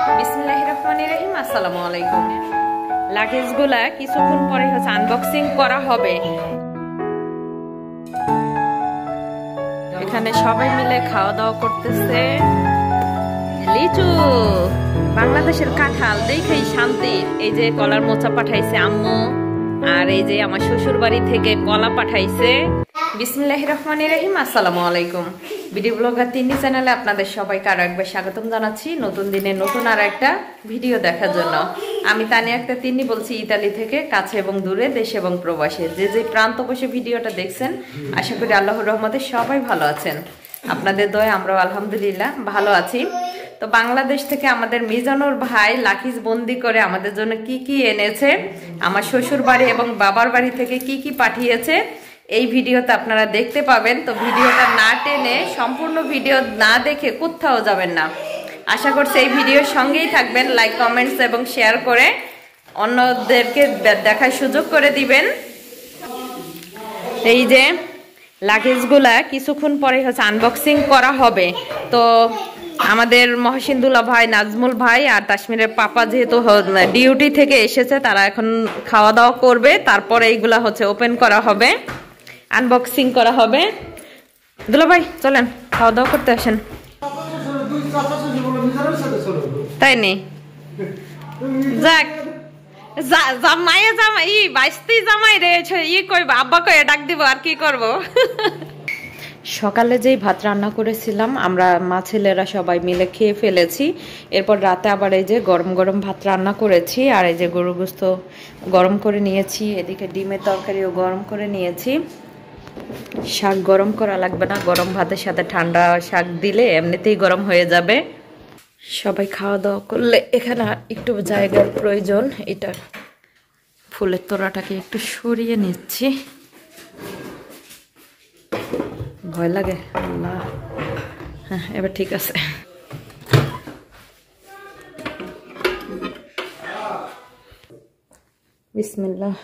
বিসমিল্লাহির রহমানির রহিম। আসসালামু আলাইকুম। লাগেজগুলা কিছুক্ষণ পরে হচ্ছে আনবক্সিং করা হবে। এখানে সবাই মিলে খাওয়া দাওয়া করতেছে। লিচু, বাংলাদেশের কাঁঠাল দেখেই শান্তি। এই যে কলার মোচা পাঠাইছে আম্মু, আর এই যে আমার শ্বশুর বাড়ি থেকে কলা পাঠাইছে। বিসমিল্লাহির রহমানির রহিম। আসসালামু আলাইকুম। বিডি ব্লগার তিন্নি চ্যানেলে আপনাদের সবাইকে আরো একবার স্বাগতম জানাচ্ছি নতুন দিনে নতুন আর একটা ভিডিও দেখার জন্য। আমি তানিয়া আক্তার তিন্নি বলছি, ইতালি থেকে, কাছে এবং দূরে, দেশে এবং প্রবাসে যে যে প্রান্ত বসে ভিডিওটা দেখছেন, আশা করি আল্লাহর রহমতে সবাই ভালো আছেন। আপনাদের দয়ায় আমরাও আলহামদুলিল্লাহ ভালো আছি। তো বাংলাদেশ থেকে আমাদের মিজানুর ভাই লাকিজ বন্দি করে আমাদের জন্য কি কি এনেছে, আমার শ্বশুর বাড়ি এবং বাবার বাড়ি থেকে কি কি পাঠিয়েছে, এই ভিডিওতে আপনারা দেখতে পাবেন। তো ভিডিওটা না টেনে, সম্পূর্ণ ভিডিও না দেখে কোথাও যাবেন না। আশা করছি এই ভিডিওর সঙ্গেই থাকবেন। লাইক, কমেন্টস এবং শেয়ার করে অন্যদেরকে দেখার সুযোগ করে দিবেন। এই যে লাগেজগুলা কিছুক্ষণ পরে হচ্ছে আনবক্সিং করা হবে। তো আমাদের মহসিন্দুল্লাহ ভাই, নাজমুল ভাই আর তাসমিরের পাপা যেহেতু ডিউটি থেকে এসেছে, তারা এখন খাওয়া দাওয়া করবে, তারপরে এইগুলা হচ্ছে ওপেন করা হবে, আনবক্সিং করা হবে। দুলা ভাই চলেন খাওয়া দাওয়া করতে আসেন। তাই নেই, যাক জামাই বাইশতেই জামাই রে, ই কইব আব্বা কয়ে ডাক দিব, আর কি করব। সকালে যেই ভাত রান্না করেছিলাম আমরা মা ছেলেরা সবাই মিলে খেয়ে ফেলেছি। এরপর রাতে আবার এই যে গরম গরম ভাত রান্না করেছি, আর এই যে গরু গোস্ত গরম করে নিয়েছি, এদিকে ডিমের তরকারিও গরম করে নিয়েছি। শাক গরম করা লাগবে না, গরম ভাতের সাথে ঠান্ডা শাক দিলে এমনিতেই গরম হয়ে যাবে। সবাই খাওয়া দাওয়া করলে এখানে একটু জায়গার প্রয়োজন। এটা ফুলের তোড়াটাকে একটু সরিয়ে নিচ্ছি, ভয় লাগে। আল্লাহ, হ্যাঁ এবার ঠিক আছে। বিসমিল্লাহ।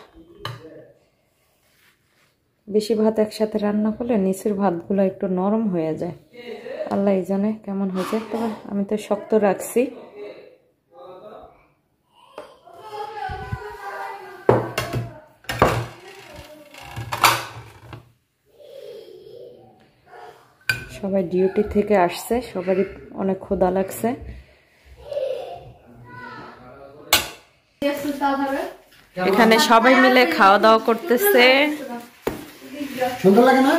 বেশি ভাত একসাথে রান্না করলে নিচের ভাতগুলো একটু নরম হয়ে যায়, আল্লাহ জানে কেমন হয়েছে। তবে আমি তো শক্ত রাখছি। সবাই ডিউটি থেকে আসছে, সবারই অনেক ক্ষুধা লাগছে। এখানে সবাই মিলে খাওয়া দাওয়া করতেছে। সুন্দর লাগে না?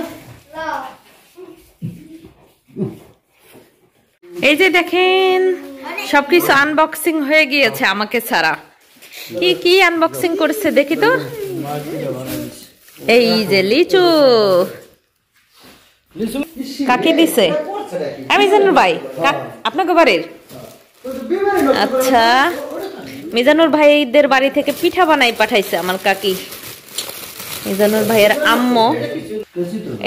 এই যে দেখেন সবকিছু আনবক্সিং হয়ে গিয়েছে আমাকে ছাড়া। কি কি আনবক্সিং করছে দেখি তো। এই যে লিচু কাকে দিছে? মিজানুর ভাই, আপনাকে বাড়ির? আচ্ছা, মিজানুর ভাইদের বাড়ি থেকে পিঠা বানাই পাঠাইছে আমার কাকি, মিজানুর ভাইয়ের আম্মু।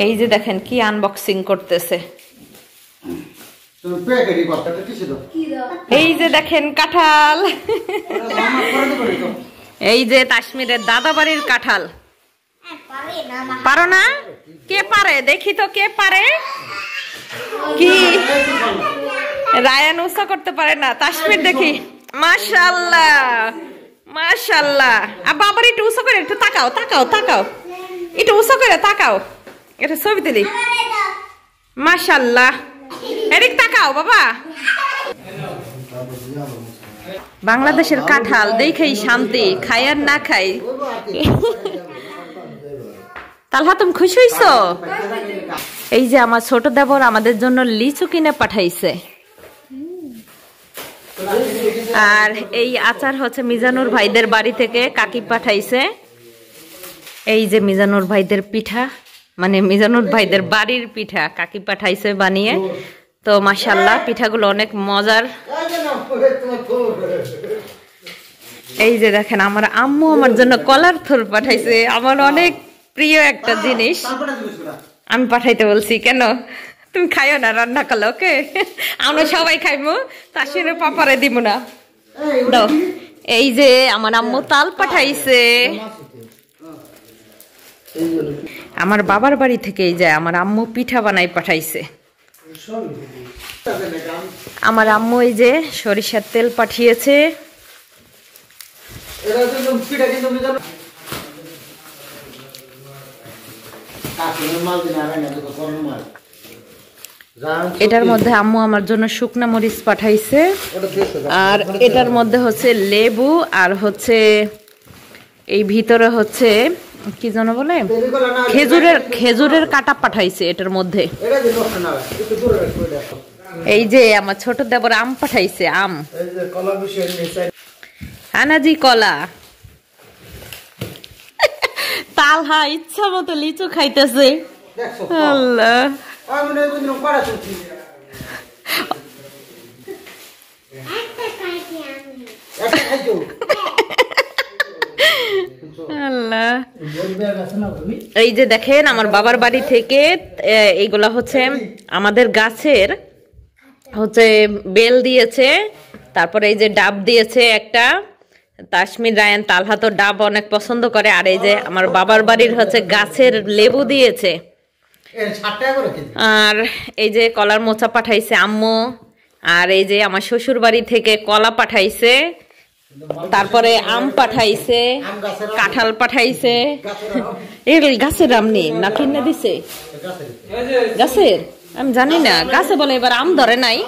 এই যে দেখেন কি আনবক্সিং করতেছে। এই যে দেখেন কাঁঠাল, এই যে তাসমিরের দাদা বাড়ির কাঁঠাল। পারো না? কে পারে দেখি তো, কে পারে? কি রায়ান উৎসাহ করতে পারে না, তাসমির দেখি। মাশাআল্লাহ মাশাআল্লাহ। আর বাবার একটু উৎসাহ করে, একটু তাকাও তাকাও তাকাও, একটু উৎসাহ করে তাকাও, এটা ছবি তুলি। মাশাআল্লাহ, এদিক তাকাও বাবা। বাংলাদেশের কাঁঠাল দেখেই শান্তি, খাই আর না খাই। তালহা তুমি খুশি হইছো? এই যে আমার ছোট দেবর আমাদের জন্য লিচু কিনে পাঠাইছে, আর এই আচার হচ্ছে মিজানুর ভাইদের বাড়ি থেকে কাকি পাঠাইছে। এই যে মিজানুর ভাইদের পিঠা, মানে মিজানুর ভাইদের বাড়ির পিঠা কাকি পাঠাইছে বানিয়ে। তো মাশাআল্লাহ পিঠাগুলো অনেক মজার। এই যে দেখেন আমার আম্মু আমার জন্য কলার থোর পাঠাইছে, আমার অনেক প্রিয় একটা জিনিস। আমি পাঠাইতে বলছি কেন, তুমি খাইও না রান্না করলে, ওকে? আমরা সবাই খাইবো, তাসির পাপারে দিব না। দাও। এই যে আমার আম্মু তাল পাঠাইছে আমার বাবার বাড়ি থেকে। এই যে আমার আম্মু পিঠা বানাই পাঠাইছে। আমার আম্মু এই যে সরিষার তেল পাঠিয়েছে। এটার মধ্যে আম্মু আমার জন্য শুকনা মরিচ পাঠাইছে, আর এটার মধ্যে হচ্ছে লেবু, আর হচ্ছে এই ভিতরে হচ্ছে কি যেন বলে খেজুরের কাটা পাঠাইছে এটার মধ্যে। এই যে আমার ছোট দেবর আম পাঠাইছে, আম আনাজি কলা। তালহা ইচ্ছা মতো লিচু খাইতেছে। আল্লাহ, আল্লাহ। এই যে দেখেন আমার বাবার বাড়ি থেকে এইগুলা হচ্ছে আমাদের গাছের হচ্ছে বেল দিয়েছে, তারপরে এই যে ডাব দিয়েছে একটা। তাসমির রায়ান তালহা তো ডাব অনেক পছন্দ করে। আর এই যে আমার বাবার বাড়ির হচ্ছে গাছের লেবু দিয়েছে। আর এই যে কলার মোচা পাঠাইছে আম্মু। আর এই যে আমার শ্বশুর বাড়ি থেকে কলা পাঠাইছে, তারপরে আম পাঠাইছে, কাঁঠাল পাঠাইছে। এগুলি গাছের আম নেই না কিনে দিছে? গাছের আমি জানি না, গাছে বলে এবার আম ধরে নাই।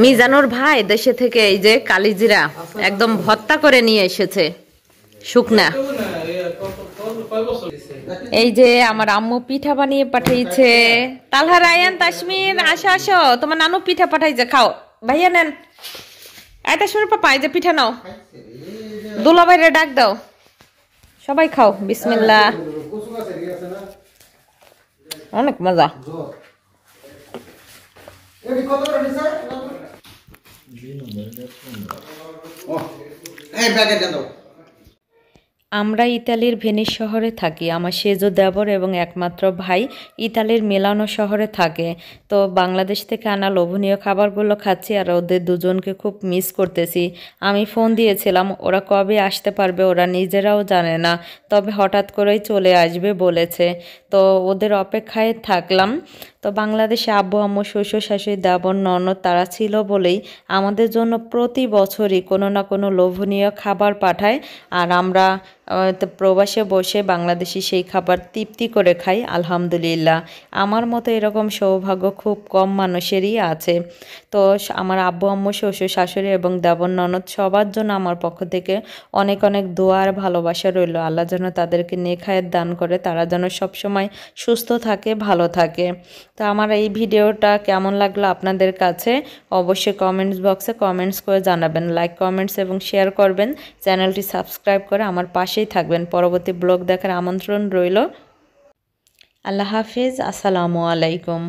মিজানুর ভাই দেশে থেকে এই যে কালিজিরা একদম ভর্তা করে নিয়ে এসেছে, শুকনা। এই যে আমার আম্মু পিঠা বানিয়ে পাঠিয়েছে। তালহা, রায়ান, তাসমির আসো আসো, তোমার নানু পিঠা পাঠাইছে, খাও। ভাইয়া নেন, এই তাসমির পাপা এই যে পিঠা নাও, দুলা ভাইরে ডাক দাও, সবাই খাও। বিসমিল্লাহ, অনেক মজা। আমরা ইতালির ভেনিস শহরে থাকি। আমার সেজো দেবর এবং একমাত্র ভাই ইতালির মিলানো শহরে থাকে। তো বাংলাদেশ থেকে আনা লোভনীয় খাবারগুলো খাচ্ছি, আর ওদের দুজনকে খুব মিস করতেছি। আমি ফোন দিয়েছিলাম, ওরা কবে আসতে পারবে ওরা নিজেরাও জানে না, তবে হঠাৎ করেই চলে আসবে বলেছে। তো ওদের অপেক্ষায় থাকলাম। তো বাংলাদেশে আব্বু আম্মু শ্বশুর শাশুড়ি দেবর ননদ তারা ছিল বলেই আমাদের জন্য প্রতি বছরই কোনো না কোনো লোভনীয় খাবার পাঠায়, আর আমরা প্রবাসে বসে বাংলাদেশি সেই খাবার তৃপ্তি করে খাই। আলহামদুলিল্লাহ, আমার মতো এরকম সৌভাগ্য খুব কম মানুষেরই আছে। তো আমার আব্বু আম্মু শ্বশুর শাশুড়ি এবং দেবর ননদ সবার জন্য আমার পক্ষ থেকে অনেক অনেক দোয়া আর ভালোবাসা রইল। আল্লাহ যেন তাদেরকে নেখায়েত দান করে, তারা যেন সবসময় সুস্থ থাকে, ভালো থাকে। তো আমার এই ভিডিওটা কেমন লাগলো আপনাদের কাছে অবশ্যই কমেন্টস বক্সে কমেন্টস করে জানাবেন। লাইক, কমেন্টস এবং শেয়ার করবেন। চ্যানেলটি সাবস্ক্রাইব করে আমার পাশেই থাকবেন। পরবর্তী ব্লগ দেখার আমন্ত্রণ রইল। আল্লাহ হাফিজ, আসসালামু আলাইকুম।